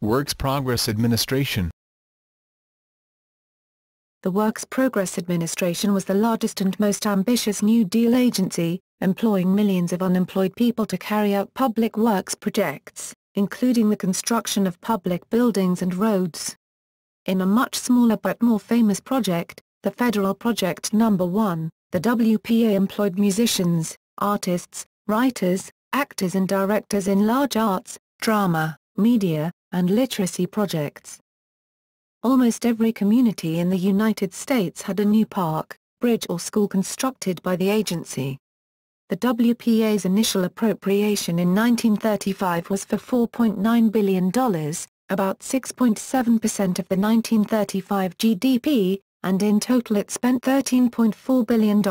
Works Progress Administration. The Works Progress Administration was the largest and most ambitious New Deal agency, employing millions of unemployed people to carry out public works projects, including the construction of public buildings and roads. In a much smaller but more famous project, the Federal Project No. 1, the WPA employed musicians, artists, writers, actors and directors in large arts, drama, media, and literacy projects. Almost every community in the United States had a new park, bridge or school constructed by the agency. The WPA's initial appropriation in 1935 was for $4.9 billion, about 6.7% of the 1935 GDP, and in total it spent $13.4 billion.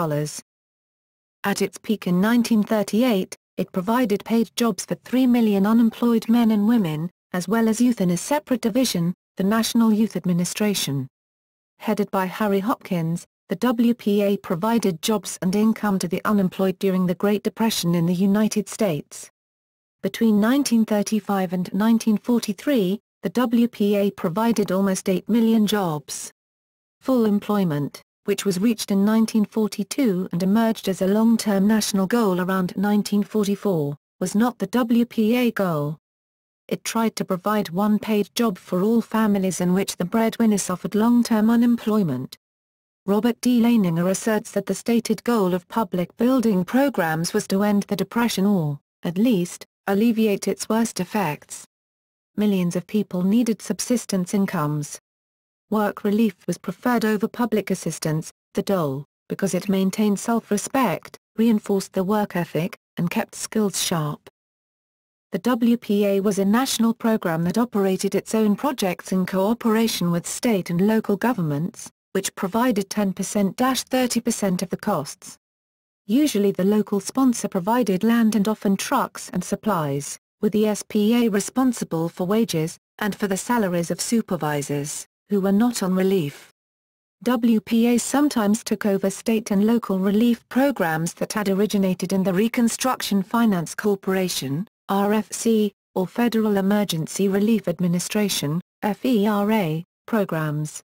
At its peak in 1938, it provided paid jobs for 3 million unemployed men and women, as well as youth in a separate division, the National Youth Administration. Headed by Harry Hopkins, the WPA provided jobs and income to the unemployed during the Great Depression in the United States. Between 1935 and 1943, the WPA provided almost 8 million jobs. Full employment, which was reached in 1942 and emerged as a long-term national goal around 1944, was not the WPA goal. It tried to provide one paid job for all families in which the breadwinner suffered long-term unemployment. Robert D. Leininger asserts that the stated goal of public building programs was to end the Depression or, at least, alleviate its worst effects. Millions of people needed subsistence incomes. Work relief was preferred over public assistance, the dole, because it maintained self-respect, reinforced the work ethic, and kept skills sharp. The WPA was a national program that operated its own projects in cooperation with state and local governments, which provided 10%-30% of the costs. Usually the local sponsor provided land and often trucks and supplies, with the SPA responsible for wages, and for the salaries of supervisors, who were not on relief. WPA sometimes took over state and local relief programs that had originated in the Reconstruction Finance Corporation, RFC, or Federal Emergency Relief Administration, FERA, programs.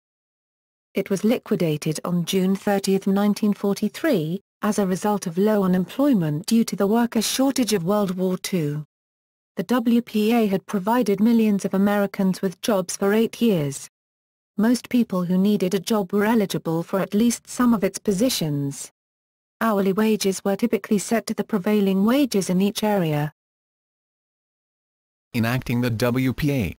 It was liquidated on June 30, 1943, as a result of low unemployment due to the worker shortage of World War II. The WPA had provided millions of Americans with jobs for 8 years. Most people who needed a job were eligible for at least some of its positions. Hourly wages were typically set to the prevailing wages in each area. Enacting the WPA.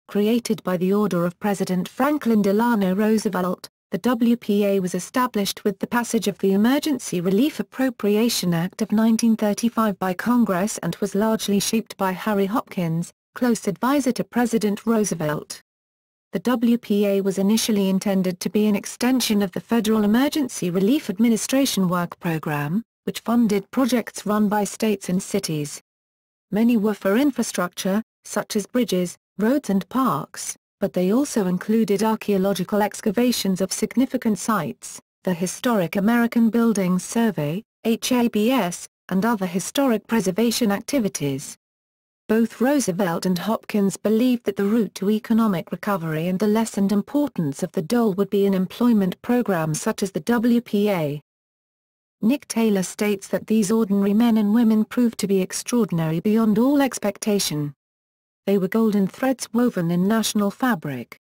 Created by the order of President Franklin Delano Roosevelt, the WPA was established with the passage of the Emergency Relief Appropriation Act of 1935 by Congress and was largely shaped by Harry Hopkins, close advisor to President Roosevelt. The WPA was initially intended to be an extension of the Federal Emergency Relief Administration Work Program, which funded projects run by states and cities. Many were for infrastructure, such as bridges, roads and parks, but they also included archaeological excavations of significant sites, the Historic American Buildings Survey, HABS, and other historic preservation activities. Both Roosevelt and Hopkins believed that the route to economic recovery and the lessened importance of the dole would be an employment program such as the WPA. Nick Taylor states that these ordinary men and women proved to be extraordinary beyond all expectation. They were golden threads woven in national fabric.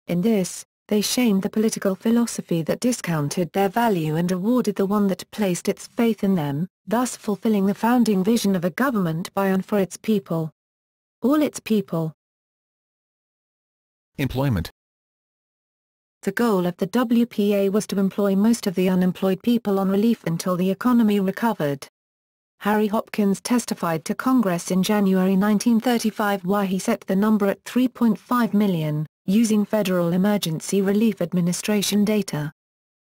In this, they shamed the political philosophy that discounted their value and rewarded the one that placed its faith in them, thus fulfilling the founding vision of a government by and for its people. All its people. Employment. The goal of the WPA was to employ most of the unemployed people on relief until the economy recovered. Harry Hopkins testified to Congress in January 1935 why he set the number at 3.5 million, using Federal Emergency Relief Administration data.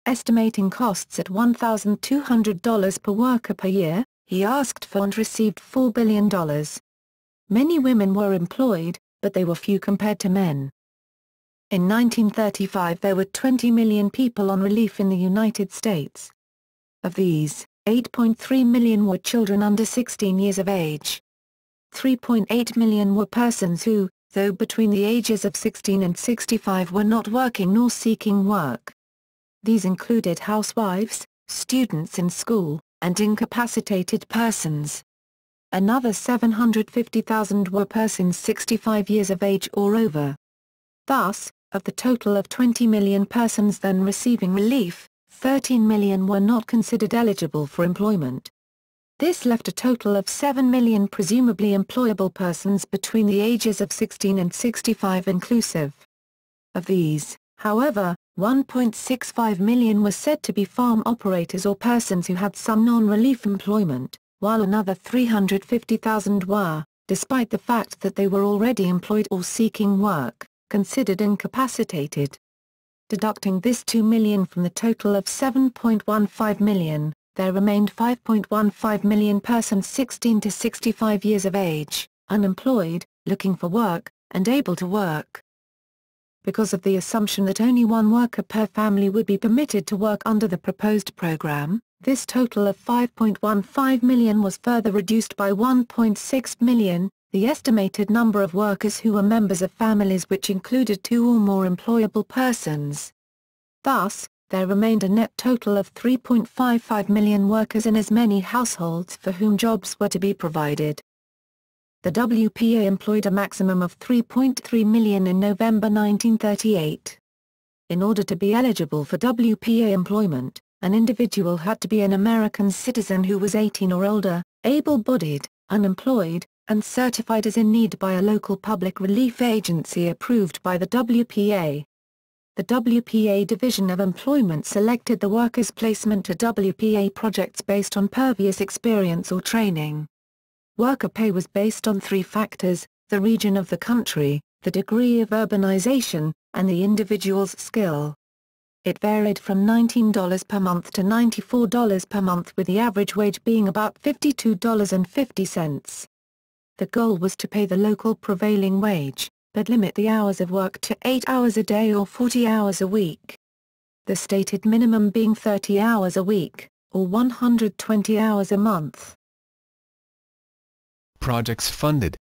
Estimating costs at $1,200 per worker per year, he asked for and received $4 billion. Many women were employed, but they were few compared to men. In 1935 there were 20 million people on relief in the United States. Of these, 8.3 million were children under 16 years of age. 3.8 million were persons who, though between the ages of 16 and 65, were not working nor seeking work. These included housewives, students in school, and incapacitated persons. Another 750,000 were persons 65 years of age or over. Thus, of the total of 20 million persons then receiving relief, 13 million were not considered eligible for employment. This left a total of 7 million presumably employable persons between the ages of 16 and 65 inclusive. Of these, however, 1.65 million were said to be farm operators or persons who had some non-relief employment, while another 350,000 were, despite the fact that they were already employed or seeking work, considered incapacitated. Deducting this 2 million from the total of 7.15 million, there remained 5.15 million persons 16 to 65 years of age, unemployed, looking for work, and able to work. Because of the assumption that only one worker per family would be permitted to work under the proposed program, this total of 5.15 million was further reduced by 1.6 million, the estimated number of workers who were members of families which included 2 or more employable persons. Thus, there remained a net total of 3.55 million workers in as many households for whom jobs were to be provided. The WPA employed a maximum of 3.3 million in November 1938. In order to be eligible for WPA employment, an individual had to be an American citizen who was 18 or older, able-bodied, unemployed, and certified as in need by a local public relief agency approved by the WPA. The WPA Division of Employment selected the workers' placement to WPA projects based on previous experience or training. Worker pay was based on 3 factors: the region of the country, the degree of urbanization, and the individual's skill. It varied from $19 per month to $94 per month, with the average wage being about $52.50. The goal was to pay the local prevailing wage, but limit the hours of work to 8 hours a day or 40 hours a week. The stated minimum being 30 hours a week, or 120 hours a month. Projects funded.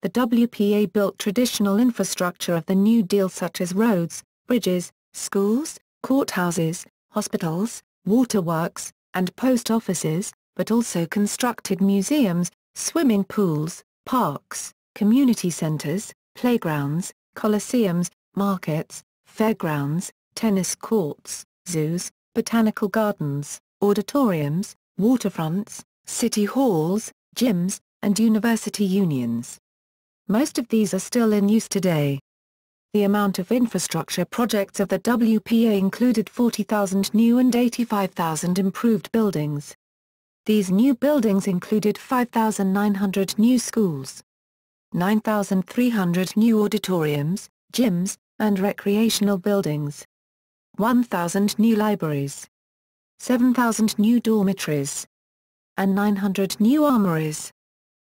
The WPA built traditional infrastructure of the New Deal such as roads, bridges, schools, courthouses, hospitals, waterworks, and post offices, but also constructed museums, swimming pools, parks, community centers, playgrounds, coliseums, markets, fairgrounds, tennis courts, zoos, botanical gardens, auditoriums, waterfronts, city halls, gyms, and university unions. Most of these are still in use today. The amount of infrastructure projects of the WPA included 40,000 new and 85,000 improved buildings. These new buildings included 5,900 new schools, 9,300 new auditoriums, gyms, and recreational buildings, 1,000 new libraries, 7,000 new dormitories, and 900 new armories.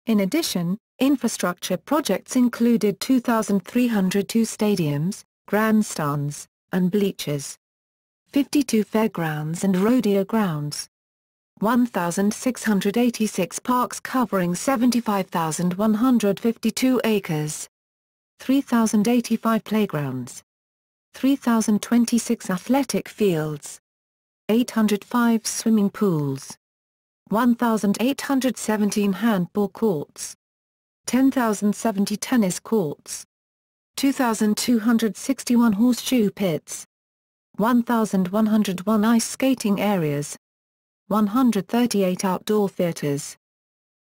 In addition, infrastructure projects included 2,302 stadiums, grandstands, and bleachers, 52 fairgrounds and rodeo grounds, 1,686 parks covering 75,152 acres, 3,085 playgrounds, 3,026 athletic fields, 805 swimming pools, 1,817 handball courts, 10,070 tennis courts, 2,261 horseshoe pits, 1,101 ice skating areas, 138 outdoor theaters,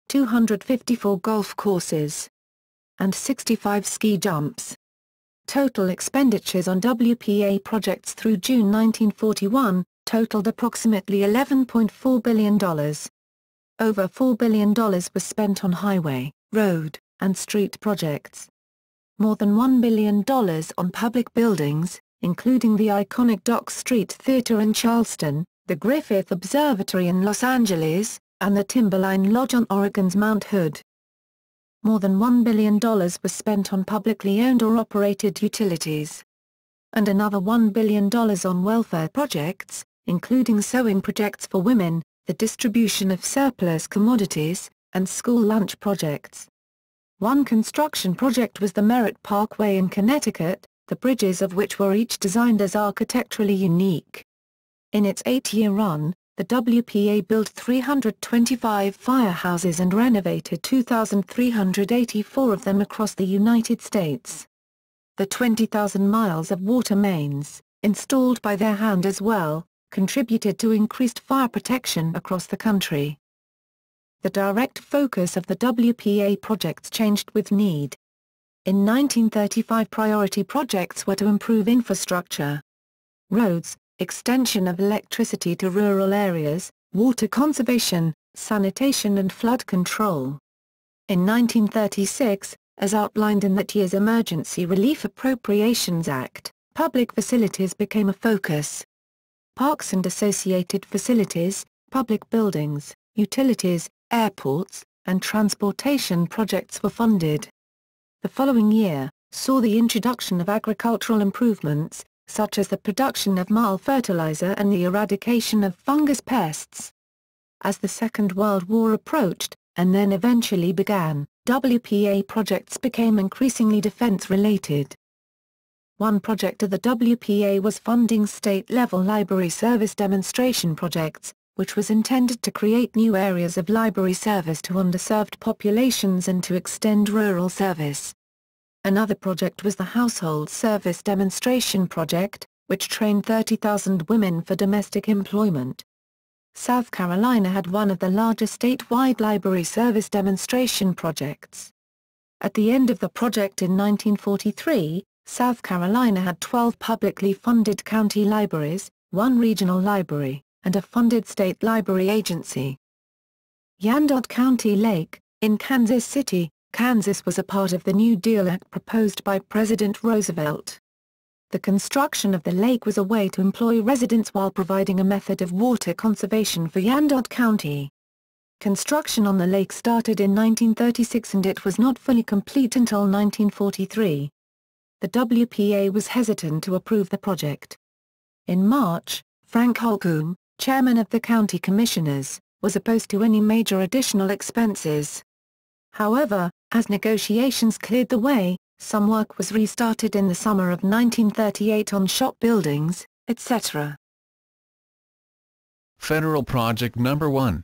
254 golf courses, and 65 ski jumps. Total expenditures on WPA projects through June 1941 totaled approximately $11.4 billion. Over $4 billion was spent on highway, road, and street projects. More than $1 billion on public buildings, including the iconic Dock Street Theater in Charleston, the Griffith Observatory in Los Angeles, and the Timberline Lodge on Oregon's Mount Hood. More than $1 billion was spent on publicly owned or operated utilities. And another $1 billion on welfare projects, including sewing projects for women, the distribution of surplus commodities, and school lunch projects. One construction project was the Merritt Parkway in Connecticut, the bridges of which were each designed as architecturally unique. In its 8-year run, the WPA built 325 firehouses and renovated 2,384 of them across the United States. The 20,000 miles of water mains, installed by their hand as well, contributed to increased fire protection across the country. The direct focus of the WPA projects changed with need. In 1935, priority projects were to improve infrastructure. Roads, extension of electricity to rural areas, water conservation, sanitation and flood control. In 1936, as outlined in that year's Emergency Relief Appropriations Act, public facilities became a focus. Parks and associated facilities, public buildings, utilities, airports, and transportation projects were funded. The following year saw the introduction of agricultural improvements, such as the production of marl fertilizer and the eradication of fungus pests. As the Second World War approached, and then eventually began, WPA projects became increasingly defense-related. One project of the WPA was funding state-level library service demonstration projects, which was intended to create new areas of library service to underserved populations and to extend rural service. Another project was the Household Service Demonstration Project, which trained 30,000 women for domestic employment. South Carolina had one of the largest statewide library service demonstration projects. At the end of the project in 1943, South Carolina had 12 publicly funded county libraries, one regional library, and a funded state library agency. Yandard County Lake, in Kansas City, Kansas was a part of the New Deal Act proposed by President Roosevelt. The construction of the lake was a way to employ residents while providing a method of water conservation for Yandard County. Construction on the lake started in 1936 and it was not fully complete until 1943. The WPA was hesitant to approve the project. In March, Frank Holcomb, chairman of the county commissioners, was opposed to any major additional expenses. However, as negotiations cleared the way, some work was restarted in the summer of 1938 on shop buildings, etc. Federal Project Number 1.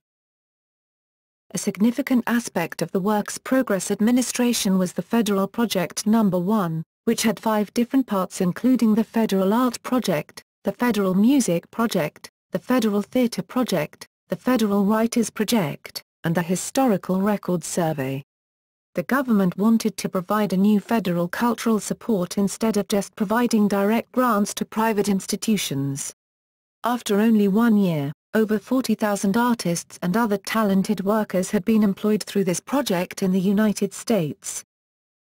A significant aspect of the Works Progress Administration was the Federal Project Number 1, which had 5 different parts including the Federal Art Project, the Federal Music Project, the Federal Theatre Project, the Federal Writers Project, and the Historical Records Survey. The government wanted to provide a new federal cultural support instead of just providing direct grants to private institutions. After only 1 year, over 40,000 artists and other talented workers had been employed through this project in the United States.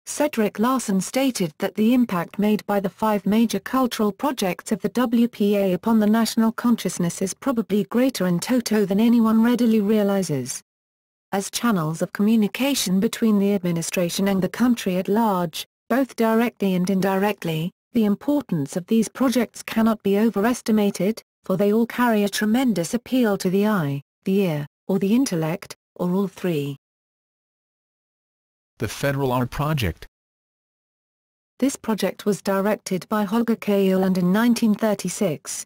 Cedric Larson stated that the impact made by the 5 major cultural projects of the WPA upon the national consciousness is probably greater in toto than anyone readily realizes. As channels of communication between the administration and the country at large, both directly and indirectly, the importance of these projects cannot be overestimated, for they all carry a tremendous appeal to the eye, the ear, or the intellect, or all three. The Federal Art Project. This project was directed by Holger K. Eland in 1936.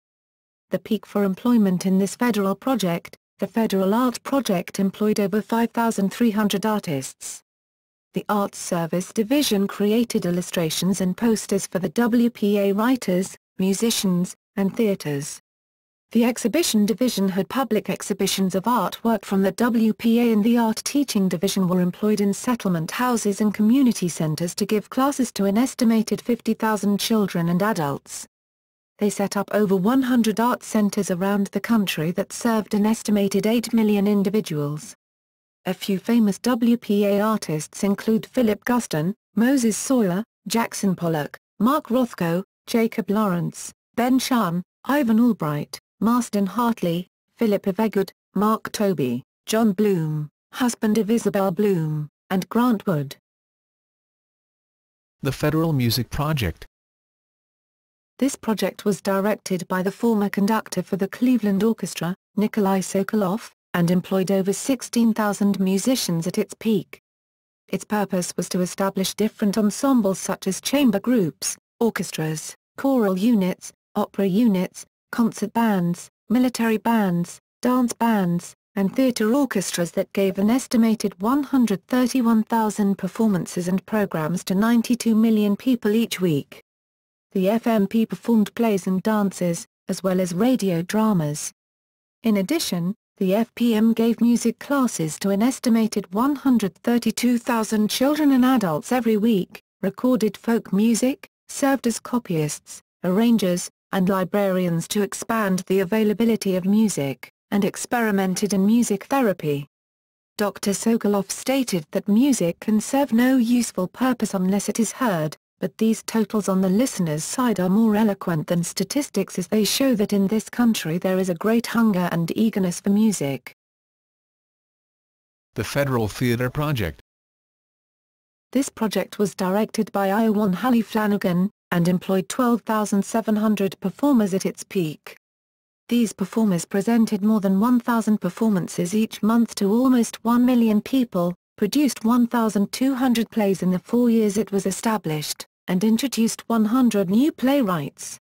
The peak for employment in this federal project, the Federal Art Project, employed over 5,300 artists. The Arts Service Division created illustrations and posters for the WPA writers, musicians, and theaters. The Exhibition Division had public exhibitions of artwork from the WPA, and the Art Teaching Division were employed in settlement houses and community centers to give classes to an estimated 50,000 children and adults. They set up over 100 art centers around the country that served an estimated 8 million individuals. A few famous WPA artists include Philip Guston, Moses Sawyer, Jackson Pollock, Mark Rothko, Jacob Lawrence, Ben Shahn, Ivan Albright, Marston Hartley, Philip Avegood, Mark Toby, John Bloom, husband of Isabel Bloom, and Grant Wood. The Federal Music Project. This project was directed by the former conductor for the Cleveland Orchestra, Nikolai Sokoloff, and employed over 16,000 musicians at its peak. Its purpose was to establish different ensembles such as chamber groups, orchestras, choral units, opera units, concert bands, military bands, dance bands, and theatre orchestras that gave an estimated 131,000 performances and programs to 92 million people each week. The FMP performed plays and dances, as well as radio dramas. In addition, the FPM gave music classes to an estimated 132,000 children and adults every week, recorded folk music, served as copyists, arrangers, and librarians to expand the availability of music, and experimented in music therapy. Dr. Sokoloff stated that music can serve no useful purpose unless it is heard, but these totals on the listener's side are more eloquent than statistics as they show that in this country there is a great hunger and eagerness for music. The Federal Theatre Project. This project was directed by Iowan Halley Flanagan, and employed 12,700 performers at its peak. These performers presented more than 1,000 performances each month to almost 1 million people, produced 1,200 plays in the 4 years it was established, and introduced 100 new playwrights.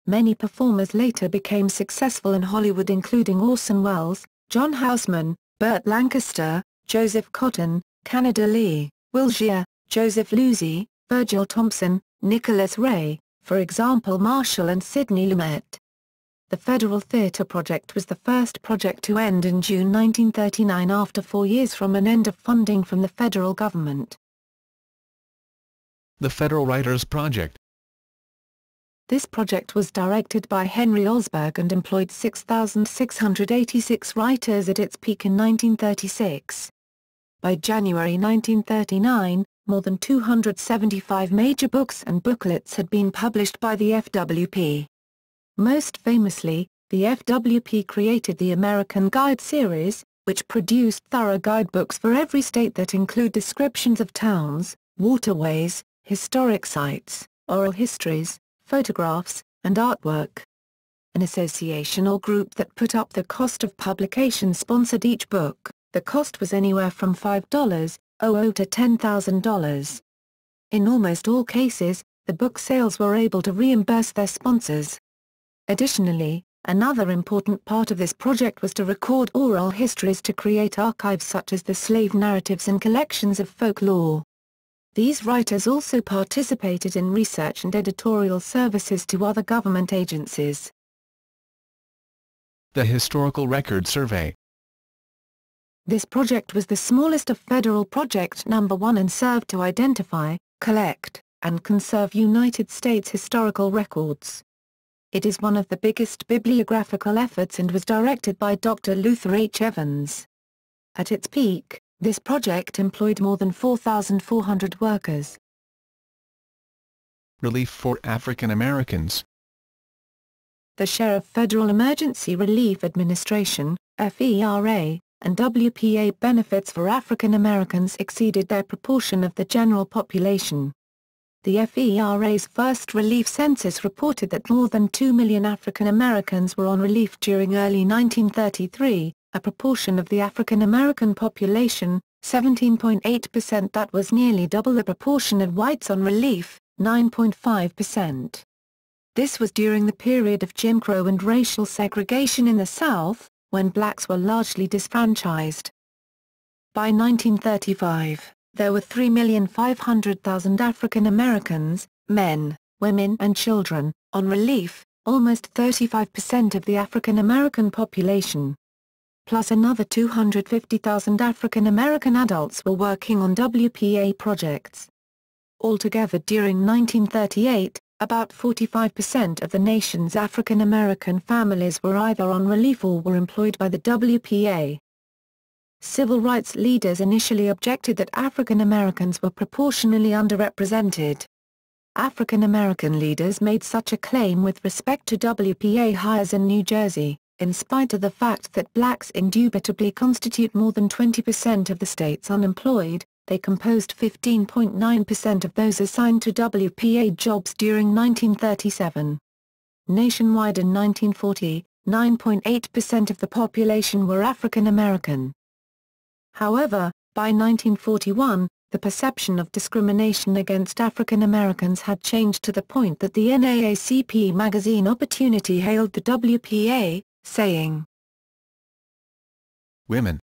Many performers later became successful in Hollywood including Orson Welles, John Houseman, Burt Lancaster, Joseph Cotten, Canada Lee, Will Shier, Joseph Losey, Virgil Thompson, Nicholas Ray, for example Marshall and Sidney Lumet. The Federal Theatre Project was the first project to end in June 1939 after 4 years from an end of funding from the federal government. The Federal Writers Project. This project was directed by Henry Osberg and employed 6,686 writers at its peak in 1936. By January 1939, more than 275 major books and booklets had been published by the FWP. Most famously, the FWP created the American Guide series, which produced thorough guidebooks for every state that include descriptions of towns, waterways, historic sites, oral histories, photographs, and artwork. An association or group that put up the cost of publication sponsored each book. The cost was anywhere from $5,000 to $10,000. In almost all cases, the book sales were able to reimburse their sponsors. Additionally, another important part of this project was to record oral histories to create archives such as the slave narratives and collections of folklore. These writers also participated in research and editorial services to other government agencies. The Historical Record Survey. This project was the smallest of federal project number 1 and served to identify, collect, and conserve United States historical records. It is one of the biggest bibliographical efforts and was directed by Dr. Luther H. Evans. At its peak, this project employed more than 4,400 workers. Relief for African Americans. The share of Federal Emergency Relief Administration, FERA, and WPA benefits for African Americans exceeded their proportion of the general population. The FERA's first relief census reported that more than 2 million African Americans were on relief during early 1933, a proportion of the African American population, 17.8% that was nearly double the proportion of whites on relief, 9.5%. This was during the period of Jim Crow and racial segregation in the South, when blacks were largely disfranchised. By 1935, there were 3,500,000 African Americans, men, women and children, on relief, almost 35% of the African American population. Plus another 250,000 African American adults were working on WPA projects. Altogether during 1938, about 45% of the nation's African American families were either on relief or were employed by the WPA. Civil rights leaders initially objected that African Americans were proportionally underrepresented. African American leaders made such a claim with respect to WPA hires in New Jersey, in spite of the fact that blacks indubitably constitute more than 20% of the state's unemployed. They composed 15.9% of those assigned to WPA jobs during 1937. Nationwide in 1940, 9.8% of the population were African American. However, by 1941, the perception of discrimination against African Americans had changed to the point that the NAACP magazine Opportunity hailed the WPA, saying, Women.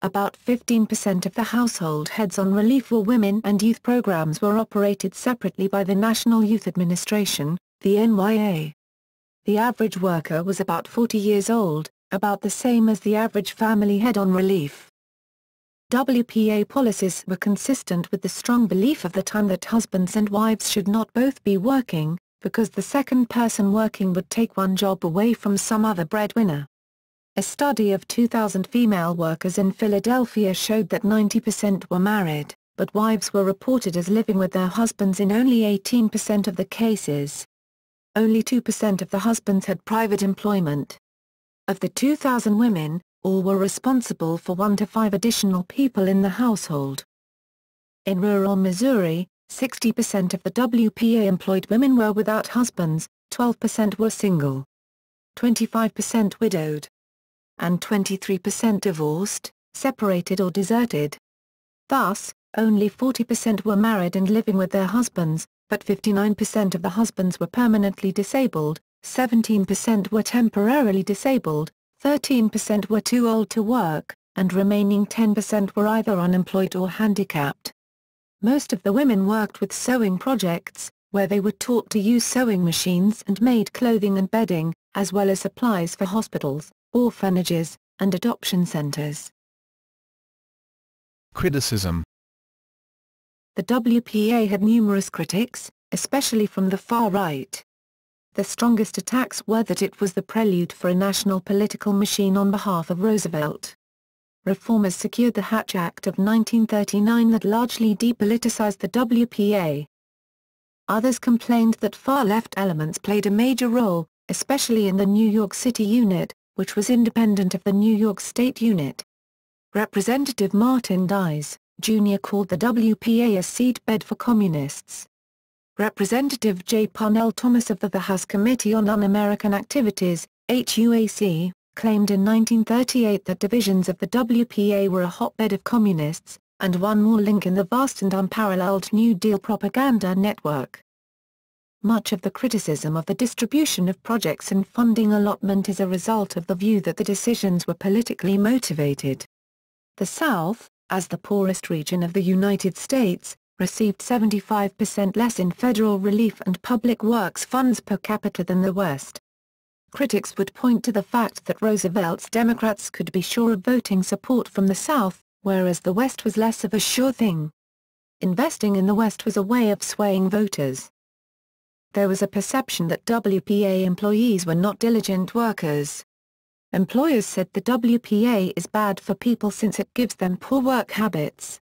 About 15% of the household heads on relief were women, and youth programs were operated separately by the National Youth Administration, the NYA. The average worker was about 40 years old, about the same as the average family head on relief. WPA policies were consistent with the strong belief of the time that husbands and wives should not both be working, because the second person working would take one job away from some other breadwinner. A study of 2,000 female workers in Philadelphia showed that 90% were married, but wives were reported as living with their husbands in only 18% of the cases. Only 2% of the husbands had private employment. Of the 2,000 women, all were responsible for 1 to 5 additional people in the household. In rural Missouri, 60% of the WPA-employed women were without husbands, 12% were single, 25% widowed, and 23% divorced, separated or deserted. Thus, only 40% were married and living with their husbands, but 59% of the husbands were permanently disabled, 17% were temporarily disabled, 13% were too old to work, and remaining 10% were either unemployed or handicapped. Most of the women worked with sewing projects, where they were taught to use sewing machines and made clothing and bedding, as well as supplies for hospitals, orphanages, and adoption centers. Criticism. The WPA had numerous critics, especially from the far right. The strongest attacks were that it was the prelude for a national political machine on behalf of Roosevelt. Reformers secured the Hatch Act of 1939 that largely depoliticized the WPA. Others complained that far-left elements played a major role, especially in the New York City unit, which was independent of the New York State unit. Representative Martin Dies, Jr. called the WPA a seedbed for communists. Representative J. Parnell Thomas of the House Committee on Un-American Activities, HUAC, claimed in 1938 that divisions of the WPA were a hotbed of communists, and one more link in the vast and unparalleled New Deal propaganda network. Much of the criticism of the distribution of projects and funding allotment is a result of the view that the decisions were politically motivated. The South, as the poorest region of the United States, received 75% less in federal relief and public works funds per capita than the West. Critics would point to the fact that Roosevelt's Democrats could be sure of voting support from the South, whereas the West was less of a sure thing. Investing in the West was a way of swaying voters. There was a perception that WPA employees were not diligent workers. Employers said the WPA is bad for people since it gives them poor work habits.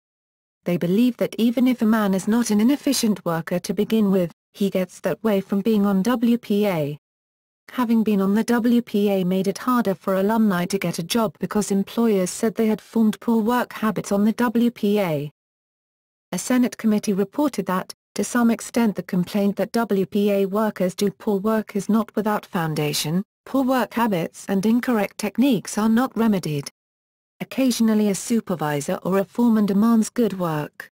They believe that even if a man is not an inefficient worker to begin with, he gets that way from being on WPA. Having been on the WPA made it harder for alumni to get a job because employers said they had formed poor work habits on the WPA. A Senate committee reported that, to some extent, the complaint that WPA workers do poor work is not without foundation. Poor work habits and incorrect techniques are not remedied. Occasionally a supervisor or a foreman demands good work.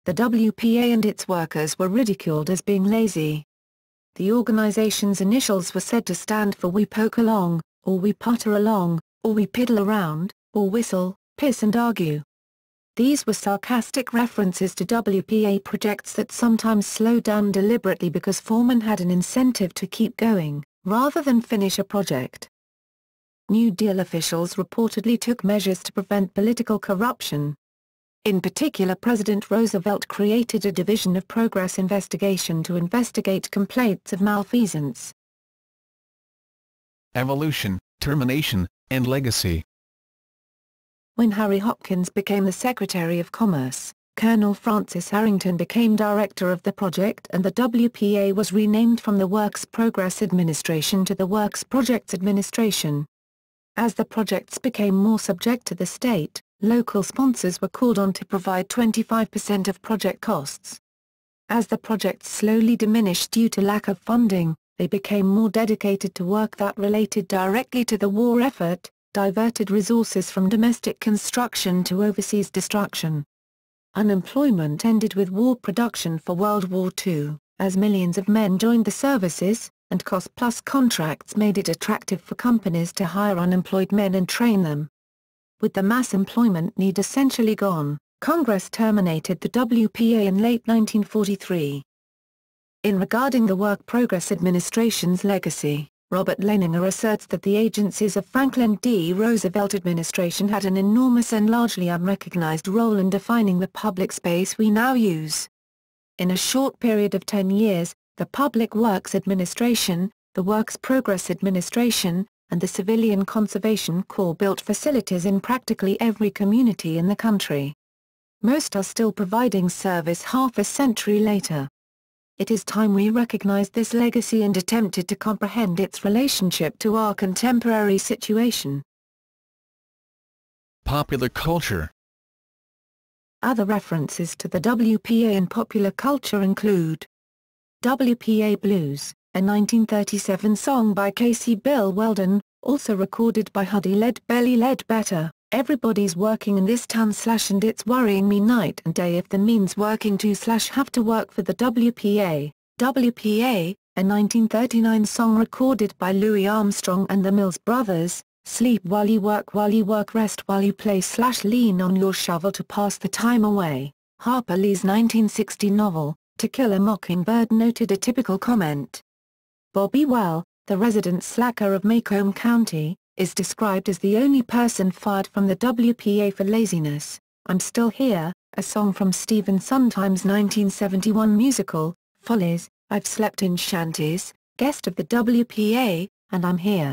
The WPA and its workers were ridiculed as being lazy. The organization's initials were said to stand for We Poke Along, or We Putter Along, or We Piddle Around, or Whistle, Piss and Argue. These were sarcastic references to WPA projects that sometimes slowed down deliberately because foremen had an incentive to keep going, rather than finish a project. New Deal officials reportedly took measures to prevent political corruption. In particular, President Roosevelt created a Division of Progress Investigation to investigate complaints of malfeasance. Evolution, termination, and legacy. When Harry Hopkins became the Secretary of Commerce, Colonel Francis Harrington became director of the project and the WPA was renamed from the Works Progress Administration to the Works Projects Administration. As the projects became more subject to the state, local sponsors were called on to provide 25% of project costs. As the projects slowly diminished due to lack of funding, they became more dedicated to work that related directly to the war effort, diverted resources from domestic construction to overseas destruction. Unemployment ended with war production for World War II, as millions of men joined the services, and cost-plus contracts made it attractive for companies to hire unemployed men and train them. With the mass employment need essentially gone, Congress terminated the WPA in late 1943. In regarding the Work Progress Administration's legacy, Robert Leninger asserts that the agencies of Franklin D. Roosevelt administration had an enormous and largely unrecognized role in defining the public space we now use. In a short period of 10 years, the Public Works Administration, the Works Progress Administration, and the Civilian Conservation Corps built facilities in practically every community in the country. Most are still providing service half a century later. It is time we recognized this legacy and attempted to comprehend its relationship to our contemporary situation. Popular culture. Other references to the WPA in popular culture include WPA Blues, a 1937 song by Casey Bill Weldon, also recorded by Huddy Ledbelly Ledbetter. Everybody's working in this town / and it's worrying me night and day if the means working to / have to work for the WPA. WPA, a 1939 song recorded by Louis Armstrong and the Mills Brothers. Sleep while you work, rest while you play / lean on your shovel to pass the time away. Harper Lee's 1960 novel, To Kill a Mockingbird noted a typical comment. Bobby Well, the resident slacker of Macomb County, is described as the only person fired from the WPA for laziness. I'm Still Here, a song from Stephen Sondheim's 1971 musical, Follies, I've Slept in Shanties, guest of the WPA, and I'm Here.